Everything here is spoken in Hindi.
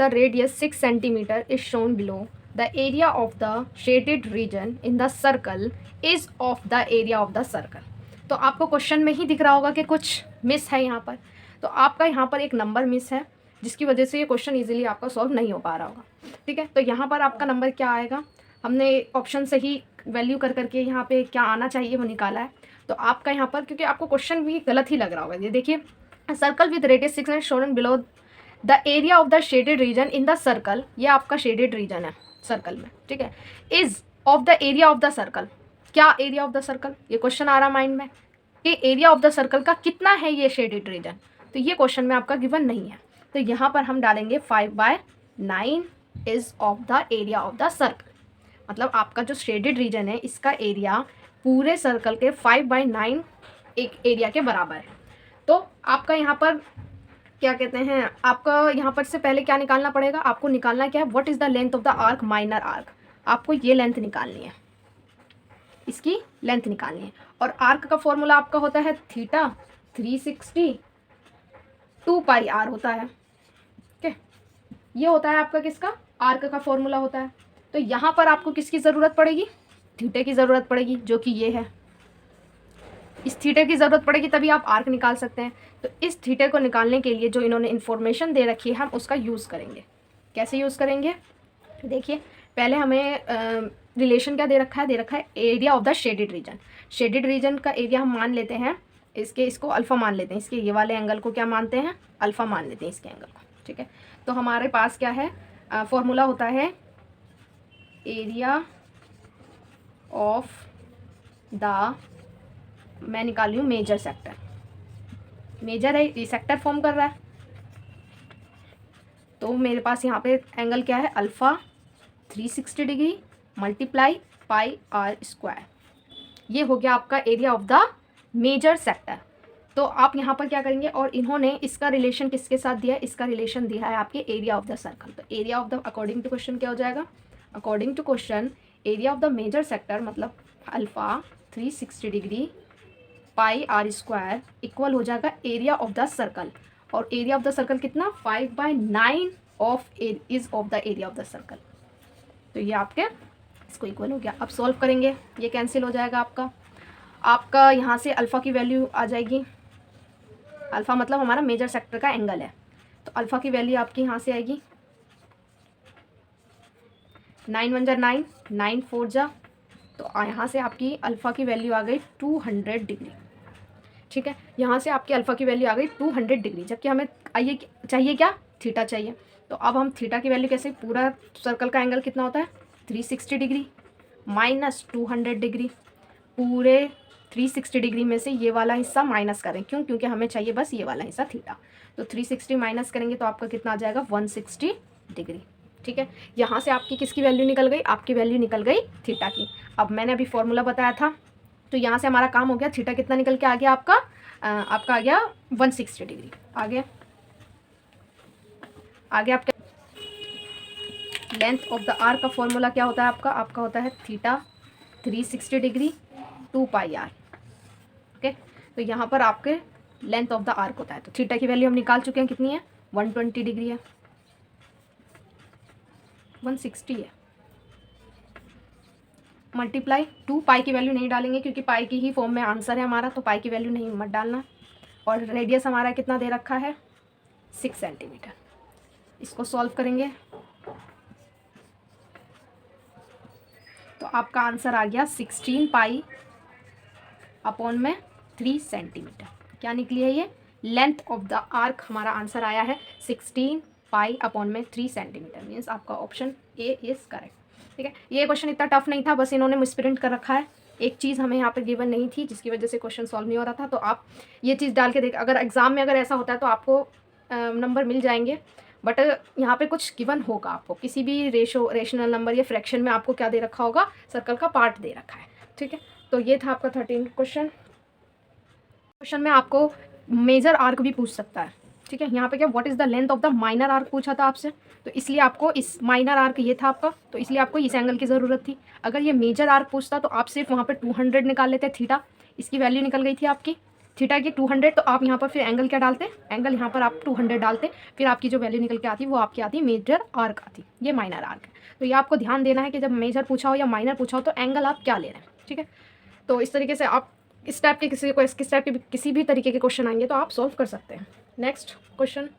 the radius 6 centimeter is shown below. The area of the shaded region in the circle is of the area of the circle. तो आपको क्वेश्चन में ही दिख रहा होगा कि कुछ मिस है यहाँ पर, तो आपका यहाँ पर एक नंबर मिस है जिसकी वजह से ये क्वेश्चन इजीली आपका सॉल्व नहीं हो पा रहा होगा। ठीक है, तो यहाँ पर आपका नंबर क्या आएगा, हमने ऑप्शन से ही वैल्यू कर करके यहाँ पे क्या आना चाहिए वो निकाला है। तो आपका यहाँ पर, क्योंकि आपको क्वेश्चन भी गलत ही लग रहा होगा, ये देखिए, circle with radius 6 and shown below the area of the shaded region in the circle, ये आपका शेडेड रीजन है सर्कल में। ठीक है, is of the area of the circle, क्या एरिया ऑफ द सर्कल, ये क्वेश्चन आ रहा माइंड में कि एरिया ऑफ द सर्कल का कितना है ये शेडेड रीजन, तो ये क्वेश्चन में आपका गिवन नहीं है। तो यहाँ पर हम डालेंगे 5/9 is of the area of the circle, मतलब आपका जो शेडेड रीजन है इसका एरिया पूरे सर्कल के 5/9 एक एरिया के बराबर है। तो आपका यहाँ पर क्या कहते हैं, आपका यहाँ पर से पहले क्या निकालना पड़ेगा, आपको निकालना क्या है, what is the length of the arc minor arc, आपको ये लेंथ निकालनी है, इसकी लेंथ निकालनी है। और आर्क का फॉर्मूला आपका होता है थीटा 360 2πr होता है। ओके, ये होता है आपका किसका, आर्क का फॉर्मूला होता है। तो यहाँ पर आपको किसकी ज़रूरत पड़ेगी, थीटे की ज़रूरत पड़ेगी, जो कि ये है, इस थीटे की ज़रूरत पड़ेगी तभी आप आर्क निकाल सकते हैं। तो इस थीटे को निकालने के लिए जो इन्होंने इन्फॉर्मेशन दे रखी है हम उसका यूज़ करेंगे। कैसे यूज़ करेंगे, देखिए, पहले हमें रिलेशन क्या दे रखा है, दे रखा है area of the shaded region. Shaded region का एरिया हम मान लेते हैं, इसको अल्फ़ा मान लेते हैं, इसके ये वाले एंगल को क्या मानते हैं, अल्फ़ा मान लेते हैं इसके एंगल को। ठीक है, तो हमारे पास क्या है, फॉर्मूला होता है एरिया ऑफ द, मैं निकाल रही हूँ मेजर सेक्टर, मेजर है ये सेक्टर फॉर्म कर रहा है, तो मेरे पास यहाँ पे एंगल क्या है, अल्फ़ा 360 डिग्री मल्टीप्लाई πr², ये हो गया आपका area of the major sector. तो आप यहाँ पर क्या करेंगे, और इन्होंने इसका रिलेशन किसके साथ दिया है, इसका रिलेशन दिया है आपके एरिया ऑफ द सर्कल। तो area of the, according to question क्या हो जाएगा, according to question area of the major sector मतलब अल्फ़ा 360 डिग्री πr² इक्वल हो जाएगा एरिया ऑफ द सर्कल, और एरिया ऑफ द सर्कल कितना, 5/9 of is of the area of the circle. तो ये आपके इसको इक्वल हो गया। अब सॉल्व करेंगे, ये कैंसिल हो जाएगा आपका यहाँ से अल्फ़ा की वैल्यू आ जाएगी, अल्फ़ा मतलब हमारा मेजर सेक्टर का एंगल है, तो अल्फ़ा की वैल्यू आपकी यहाँ से आएगी 9 1 जा 9 9 4 जा, तो यहाँ से आपकी अल्फ़ा की वैल्यू आ गई 200 डिग्री। ठीक है, यहाँ से आपकी अल्फ़ा की वैल्यू आ गई 200 डिग्री, जबकि हमें चाहिए क्या, थीटा चाहिए। तो अब हम थीटा की वैल्यू कैसे, पूरा सर्कल का एंगल कितना होता है 360 डिग्री माइनस 200 डिग्री, पूरे 360 डिग्री में से ये वाला हिस्सा माइनस करें, क्यों, क्योंकि हमें चाहिए बस ये वाला हिस्सा थीटा। तो 360 माइनस करेंगे तो आपका कितना आ जाएगा 160 डिग्री। ठीक है, यहाँ से आपकी किसकी वैल्यू निकल गई, आपकी वैल्यू निकल गई थीटा की। अब मैंने अभी फॉर्मूला बताया था, तो यहाँ से हमारा काम हो गया, थीटा कितना निकल के आ गया आपका आ गया 160 डिग्री। आगे आपका लेंथ ऑफ द आर्क का फॉर्मूला क्या होता है आपका होता है थीटा 360 डिग्री 2πr। ओके, तो यहाँ पर आपके लेंथ ऑफ द आर्क होता है, तो थीटा की वैल्यू हम निकाल चुके हैं, कितनी है 120 डिग्री है, 160 है, मल्टीप्लाई 2π की वैल्यू नहीं डालेंगे क्योंकि पाई की ही फॉर्म में आंसर है हमारा, तो पाई की वैल्यू नहीं मत डालना। और रेडियस हमारा कितना दे रखा है 6 सेंटीमीटर। इसको सॉल्व करेंगे तो आपका आंसर आ गया 16π/3 सेंटीमीटर। क्या निकली है ये, लेंथ ऑफ द आर्क हमारा आंसर आया है 16π/3 सेंटीमीटर, मीन्स आपका ऑप्शन ए इज़ करेक्ट। ठीक है, ये क्वेश्चन इतना टफ नहीं था, बस इन्होंने मिसप्रिंट कर रखा है, एक चीज़ हमें यहाँ पे गिवन नहीं थी जिसकी वजह से क्वेश्चन सॉल्व नहीं हो रहा था। तो आप ये चीज़ डाल के देख, अगर एग्ज़ाम में अगर ऐसा होता है तो आपको नंबर मिल जाएंगे, बट यहाँ पे कुछ गिवन होगा आपको, किसी भी रेशनल नंबर या फ्रैक्शन में आपको क्या दे रखा होगा, सर्कल का पार्ट दे रखा है। ठीक है, तो ये था आपका 13 क्वेश्चन में आपको मेजर आर्क भी पूछ सकता है। ठीक है, यहाँ पे क्या, what is the length of the minor arc पूछा था आपसे, तो इसलिए आपको इस माइनर आर्क ये था आपका, तो इसलिए आपको इस एंगल की ज़रूरत थी। अगर ये मेजर आर्क पूछता तो आप सिर्फ वहाँ पे 200 निकाल लेते थीटा, इसकी वैल्यू निकल गई थी आपकी थीटा की 200, तो आप यहाँ पर फिर एंगल क्या डालते, एंगल यहाँ पर आप 200 डालते, फिर आपकी जो वैल्यू निकल के आती वो आपकी आती मेजर आर्क आती, ये माइनर आर्क है। तो ये आपको ध्यान देना है कि जब मेजर पूछा हो या माइनर पूछा हो तो एंगल आप क्या ले रहे हैं, ठीक है। तो इस तरीके से आप इस टाइप के किसी भी तरीके के क्वेश्चन आएंगे तो आप सॉल्व कर सकते हैं। Next question,